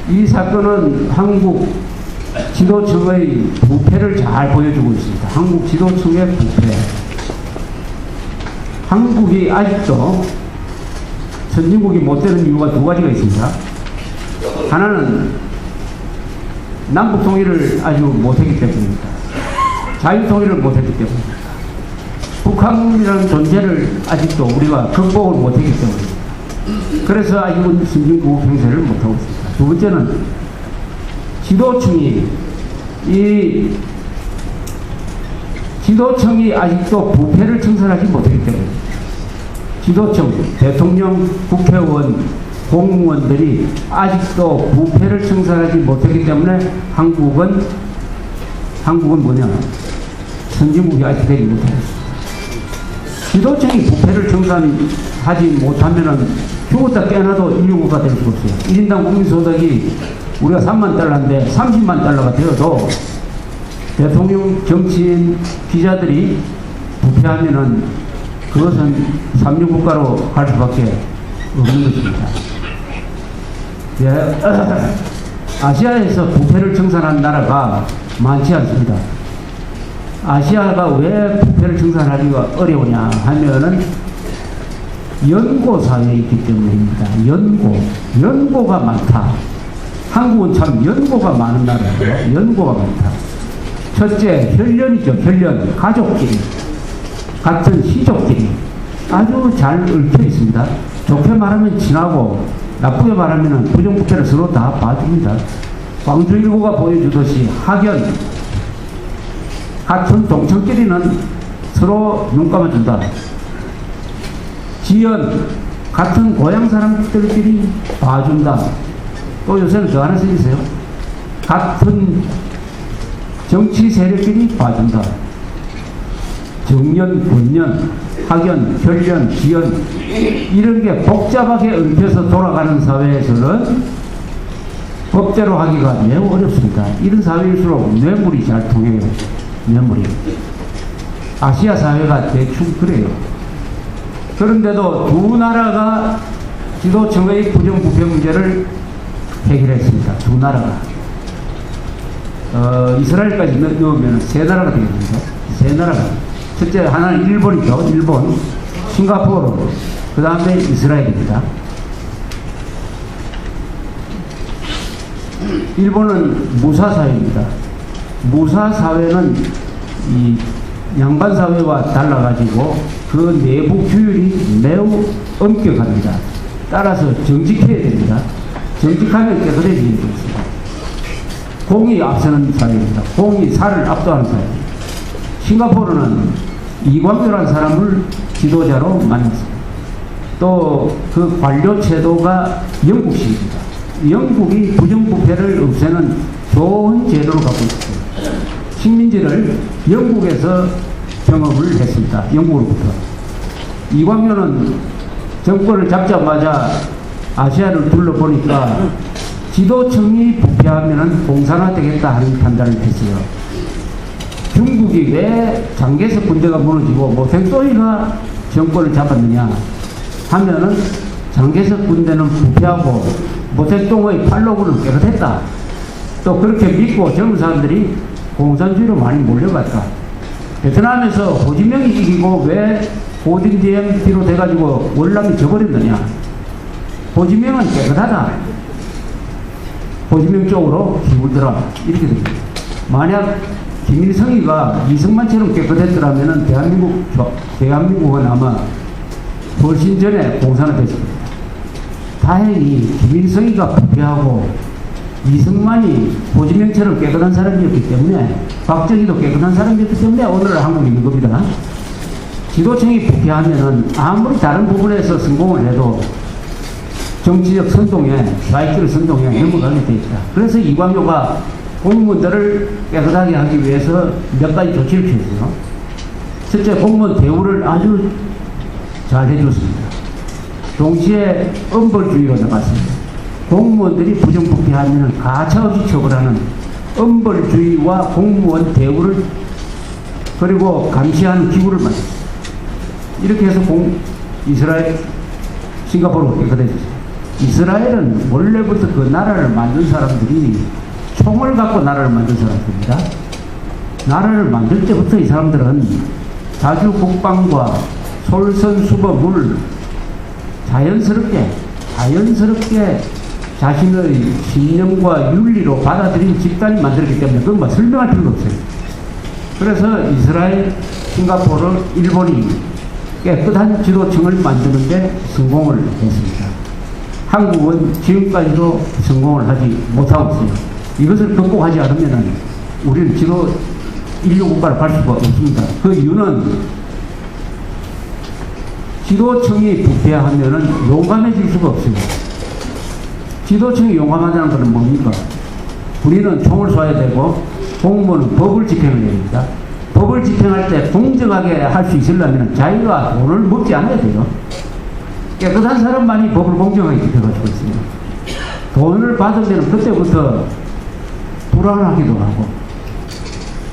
이 사건은 한국 지도층의 부패를 잘 보여주고 있습니다. 한국 지도층의 부패. 한국이 아직도 선진국이 못 되는 이유가 두 가지가 있습니다. 하나는 남북 통일을 아주 못했기 때문입니다. 자유 통일을 못했기 때문입니다. 북한이라는 존재를 아직도 우리가 극복을 못했기 때문입니다. 그래서 아직은 선진국 행세를 못하고 있습니다. 두 번째는 지도층이 아직도 부패를 청산하지 못했기 때문입니다. 지도층, 대통령, 국회의원, 공무원들이 아직도 부패를 청산하지 못했기 때문에 한국은 뭐냐? 선진국이 아직 되지 못하고 있습니다. 지도층이 부패를 청산하지 못하면은 죽었다 깨어나도 인류국가 될 수 없어요. 1인당 국민소득이 우리가 3만 달러인데 30만 달러가 되어도 대통령, 정치인, 기자들이 부패하면은 그것은 삼류국가로 갈 수밖에 없는 것입니다. 예, 아시아에서 부패를 청산한 나라가 많지 않습니다. 아시아가 왜 부패를 청산하기가 어려우냐 하면은 연고사회에 있기 때문입니다. 연고가 많다. 한국은 참 연고가 많은 나라예요. 연고가 많다. 첫째, 혈연이죠. 혈연. 가족끼리. 같은 시족끼리 아주 잘 얽혀 있습니다. 좋게 말하면 친하고 나쁘게 말하면 부정부패를 서로 다 봐줍니다. 광주일보가 보여주듯이 학연, 같은 동청끼리는 서로 눈 감아준다. 지연, 같은 고향 사람들끼리 봐준다. 또 요새는 저 하나 쓰이세요. 같은 정치 세력끼리 봐준다. 정연, 군연, 학연, 혈연, 지연 이런 게 복잡하게 얽혀서 돌아가는 사회에서는 법대로 하기가 매우 어렵습니다. 이런 사회일수록 뇌물이 잘 통해요. 뇌물이. 아시아 사회가 대충 그래요. 그런데도 두 나라가 지도층의 부정부패 문제를 해결했습니다. 두 나라가. 이스라엘까지 넣으면 세 나라가 되겠습니다. 세 나라가. 첫째 하나는 일본이죠. 일본, 싱가포르, 그 다음에 이스라엘입니다. 일본은 무사사회입니다. 무사사회는 이 양반사회와 달라가지고 그 내부 규율이 매우 엄격합니다. 따라서 정직해야 됩니다. 정직하면 깨끗해지게 되어 있습니다. 공이 앞서는 사회입니다. 공이 사를 압도하는 사회입니다. 싱가포르는 이광규라는 사람을 지도자로 만났습니다. 또 그 관료 제도가 영국식입니다. 영국이 부정부패를 없애는 좋은 제도를 갖고 있습니다. 식민지를 영국에서 경험을 했습니다. 영국으로부터. 이광규는 정권을 잡자마자 아시아를 둘러보니까 지도층이 부패하면 공산화되겠다 하는 판단을 했어요. 중국이 왜 장개석 군대가 무너지고 모택동이가 정권을 잡았느냐 하면은 장개석 군대는 부패하고 모택동의 팔로구는 깨끗했다. 또 그렇게 믿고 젊은 사람들이 공산주의로 많이 몰려갔다. 베트남에서 호지명이 이기고 왜 호진디엠 비롯해가지고 월남이 져버렸느냐. 호지명은 깨끗하다. 호지명 쪽으로 기울더라. 이렇게 됩니다. 만약 김일성이가 이승만처럼 깨끗했더라면 대한민국은 아마 훨씬 전에 공산화됐을 겁니다. 다행히 김일성이가 부패하고 이승만이 호지명처럼 깨끗한 사람이었기 때문에 박정희도 깨끗한 사람이었기 때문에 오늘 한국이 있는 겁니다. 지도층이 부패하면은 아무리 다른 부분에서 성공을 해도 정치적 선동에, 좌익적 선동에 넘어가게 돼 있다. 그래서 이광효가 공무원들을 깨끗하게 하기 위해서 몇 가지 조치를 취했어요. 첫째, 공무원 대우를 아주 잘 해줬습니다. 동시에 엄벌주의로 나갔습니다. 공무원들이 부정부패하면 가차없이 처벌하는 엄벌주의와 공무원 대우를 그리고 감시하는 기구를 만들었습니다. 이렇게 해서 이스라엘, 싱가포르가 깨끗해졌어요. 이스라엘은 원래부터 그 나라를 만든 사람들이 총을 갖고 나라를 만든 사람들입니다. 나라를 만들 때부터 이 사람들은 자주 국방과 솔선수범을 자연스럽게 자신의 신념과 윤리로 받아들인 집단이 만들었기 때문에 그건 뭐 설명할 필요가 없어요. 그래서 이스라엘, 싱가포르, 일본이 깨끗한 지도층을 만드는데 성공을 했습니다. 한국은 지금까지도 성공을 하지 못하고 있어요. 이것을 극복하지 않으면 우리는 인류 국가를 갈 수가 없습니다. 그 이유는 지도층이 부패하면은 용감해질 수가 없어요. 지도층이 용감하다는 것은 뭡니까? 우리는 총을 쏴야 되고 공무원은 법을 집행을 해야 됩니다. 법을 집행할 때 공정하게 할 수 있으려면 자기가 돈을 먹지 않아야 돼요. 깨끗한 사람만이 법을 공정하게 집행할 수 있습니다. 돈을 받으면 그때부터 불안하기도 하고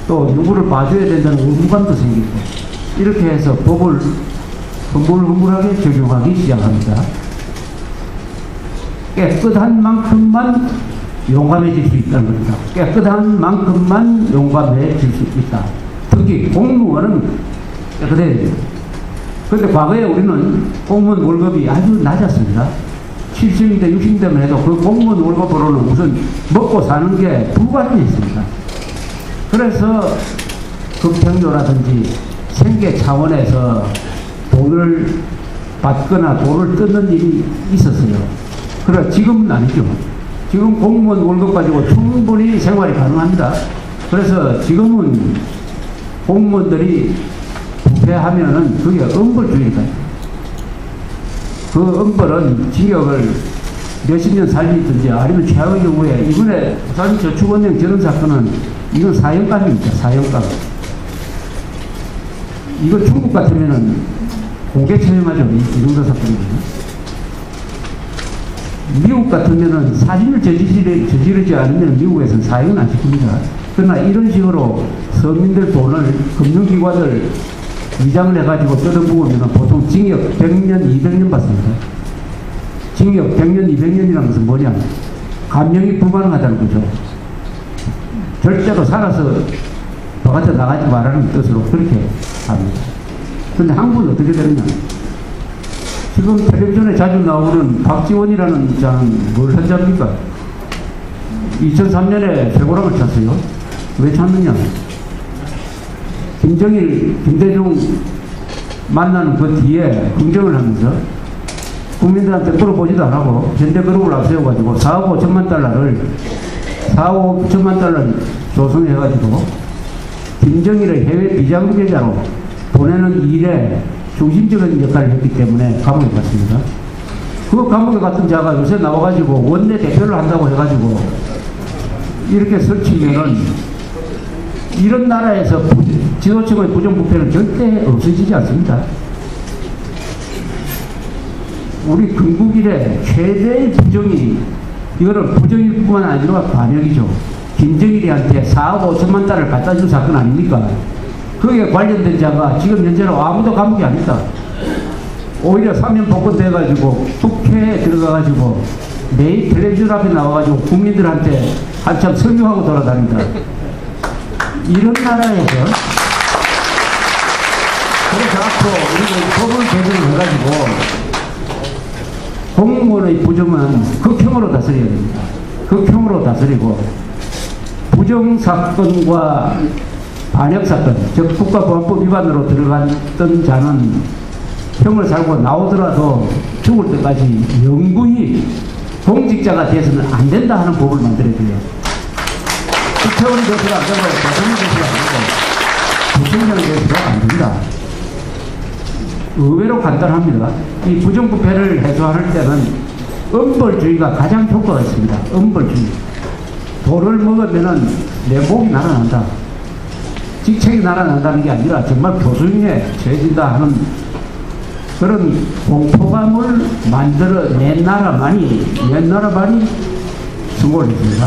또 누구를 봐줘야 된다는 의무감도 생기고 이렇게 해서 법을 허물허물하게 적용하기 시작합니다. 깨끗한 만큼만 용감해질 수 있다는 겁니다. 깨끗한 만큼만 용감해질 수 있다. 특히 공무원은 깨끗해야 돼요. 그런데 과거에 우리는 공무원 월급이 아주 낮았습니다. 70인대, 60인대만 해도 그 공무원 월급으로는 우선 먹고 사는 게 불가능했습니다. 그래서 급평료라든지 생계 차원에서 돈을 받거나 돈을 뜯는 일이 있었어요. 그러나 지금은 아니죠. 지금 공무원 월급 가지고 충분히 생활이 가능합니다. 그래서 지금은 공무원들이 부패하면은 그게 엄벌주의다. 그 엄벌은 징역을 몇십 년 살리든지 아니면 최악의 경우에 이번에 부산저축은행 저런 사건은 이건 사형감입니다. 사형감. 이거 중국 같으면은 공개 처형하죠. 이 정도 사건이거든요. 미국 같으면은 사진을 저지르지 않으면 미국에서는 사형은 안 시킵니다. 그러나 이런 식으로 서민들 돈을 금융기관을 위장을 해가지고 뜯어먹으면 보통 징역 100년, 200년 받습니다. 징역 100년, 200년이라는 것은 뭐냐? 감형이 불가능하다는 거죠. 절대로 살아서 바깥에 나가지 말라는 뜻으로 그렇게 합니다. 근데 한국은 어떻게 되느냐? 지금 텔레비전에 자주 나오는 박지원이라는 자는 뭘 한 자입니까? 2003년에 최고랑을 찼어요. 왜 찼느냐? 김정일, 김대중 만나는 그 뒤에 긍정을 하면서 국민들한테 물어보지도 안 하고 현대그룹을 앞세워가지고 4억 5천만 달러를 4억 5천만 달러를 조성해가지고 김정일의 해외 비자금계좌로 보내는 일에 중심적인 역할을 했기 때문에 감옥에 갔습니다. 그 감옥에 갔던 자가 요새 나와가지고 원내 대표를 한다고 해가지고 이렇게 설치면은 이런 나라에서 지도층의 부정부패는 절대 없어지지 않습니다. 우리 건국 이래 최대의 부정이 이거는 부정일 뿐만 아니라 반역이죠. 김정일이한테 4억 5천만 달러를 갖다 준 사건 아닙니까? 거기에 관련된 자가 지금 현재는 아무도 감옥이 아니다. 오히려 사면 복권돼가지고 국회에 들어가가지고 매일 텔레비전 앞에 나와가지고 국민들한테 한참 설교하고 돌아다닌다. 이런 나라에서 그래서 앞으로 우리가 법을 개정을 해가지고 공무원의 부정은 극형으로 다스려야 됩니다. 극형으로 다스리고 부정사건과 반역사건, 즉 국가보안법 위반으로 들어갔던 자는 형을 살고 나오더라도 죽을 때까지 영구히 공직자가 돼서는 안 된다 하는 법을 만들어야 돼요. 국회의원이 돼서도 안 되고 대통령이 돼서도 안 되고 부총장이 돼서도 안 된다. 의외로 간단합니다. 이 부정부패를 해소할 때는 엄벌주의가 가장 효과가 있습니다. 엄벌주의. 돈을 먹으면은 내 목이 날아난다. 직책이 날아난다는 게 아니라 정말 교수님에 처해진다 하는 그런 공포감을 만들어 낸 나라만이 성공을 했습니다.